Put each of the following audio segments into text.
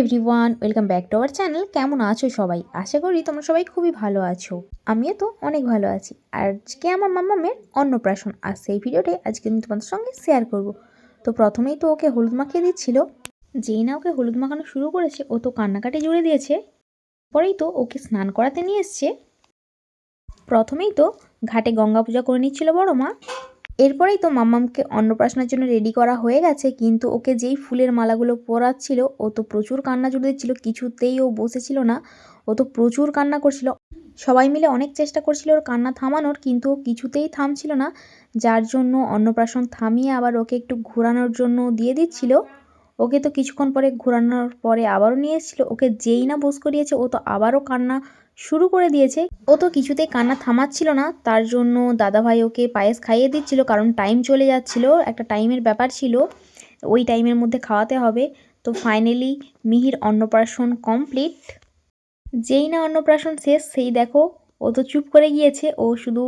Everyone, welcome back to our channel. কেমন আছো সবাই? আশা করি তোমরা সবাই খুবই ভালো আছো। আমিও তো অনেক ভালো আছি। আজকে আমার মাম্মামের অন্নপ্রাশন, আর সেই ভিডিওটাই আজকে আমি তোমাদের সঙ্গে শেয়ার করব। তো প্রথমেই তো ওকে হলুদ মাখিয়ে দিচ্ছিল। যেই না ওকে হলুদ মাখানো শুরু করেছে, ও তো কান্নাকাটি জুড়ে দিয়েছে। পরেই তো ওকে স্নান করাতে নিয়ে এসছে। প্রথমেই তো ঘাটে গঙ্গা পূজা করে নিচ্ছিল বড় মা। এরপরেই তো মাম্মামকে অন্নপ্রাশনের জন্য রেডি করা হয়ে গেছে, কিন্তু ওকে যেই ফুলের মালাগুলো পরাচ্ছিল ও তো প্রচুর কান্না জুড়ে দিচ্ছিল। কিছুতেই ও বসেছিল না, ও তো প্রচুর কান্না করছিল। সবাই মিলে অনেক চেষ্টা করছিল ওর কান্না থামানোর, কিন্তু ও কিছুতেই থামছিল না। যার জন্য অন্নপ্রাশন থামিয়ে আবার ওকে একটু ঘোরানোর জন্য দিয়ে দিচ্ছিল। ওকে তো কিছুক্ষণ পরে ঘোরানোর পরে আবারও নিয়ে এসেছিল। ওকে যেই না বস করিয়েছে, ও তো আবারও কান্না শুরু করে দিয়েছে। ও তো কিছুতেই কান্না থামাচ্ছিল না। তার জন্য দাদাভাই ওকে পায়েস খাইয়ে দিচ্ছিল, কারণ টাইম চলে যাচ্ছিল, একটা টাইমের ব্যাপার ছিল, ওই টাইমের মধ্যে খাওয়াতে হবে। তো ফাইনালি মিহির অন্নপ্রাশন কমপ্লিট। যেই না অন্নপ্রাশন শেষ, সেই দেখো ও তো চুপ করে গিয়েছে। ও শুধু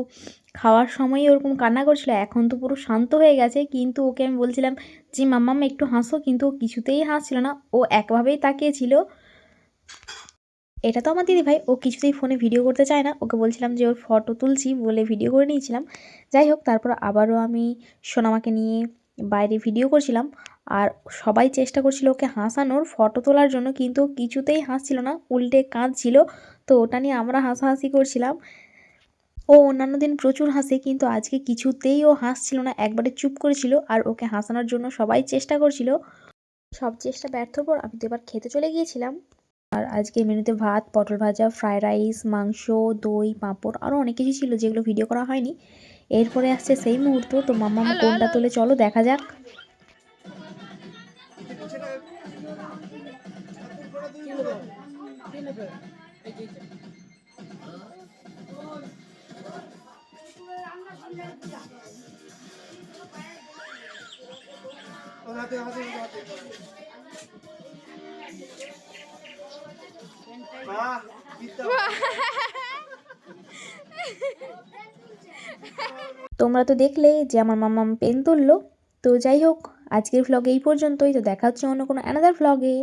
খাওয়ার সময়ই ওরকম কান্না করছিল, এখন তো পুরো শান্ত হয়ে গেছে। কিন্তু ওকে আমি বলছিলাম যে মাম্মাম একটু হাসো, কিন্তু ও কিছুতেই হাসছিল না, ও একভাবেই তাকিয়েছিল। এটা তো আমার দিদিভাই, ও কিছুতেই ফোনে ভিডিও করতে চায় না। ওকে বলছিলাম যে ওর ফটো তুলছি বলে ভিডিও করে নিয়েছিলাম। যাই হোক, তারপর আবারও আমি সোনামাকে নিয়ে বাইরে ভিডিও করছিলাম, আর সবাই চেষ্টা করছিল ওকে হাসানোর, ফটো তোলার জন্য, কিন্তু ও কিছুতেই হাসছিল না, উল্টে কাঁদছিল। তো ওটা নিয়ে আমরা হাসাহাসি করছিলাম। ও অন্যান্য দিন প্রচুর হাসে, কিন্তু আজকে কিছুতেই ও হাসছিল না, একবারে চুপ করেছিল। আর ওকে হাসানোর জন্য সবাই চেষ্টা করছিল, সব চেষ্টা ব্যর্থর পর আমি তো এবার খেতে চলে গিয়েছিলাম। আর আজকে মেনুতে ভাত, পটল ভাজা, ফ্রায়েড রাইস, মাংস, দই, পাঁপড়, আরও অনেক কিছু ছিল যেগুলো ভিডিও করা হয়নি। এরপরে আসছে সেই মুহূর্ত। তো মাম্মাম কোনটা তোলে চলো দেখা যাক। তোমরা তো দেখলে যে আমার মাম্মাম পেন তুললো। তো যাই হোক, আজকের ভ্লগ এই পর্যন্তই। তো দেখা হচ্ছে অন্য কোনো অ্যানাদার ভ্লগে।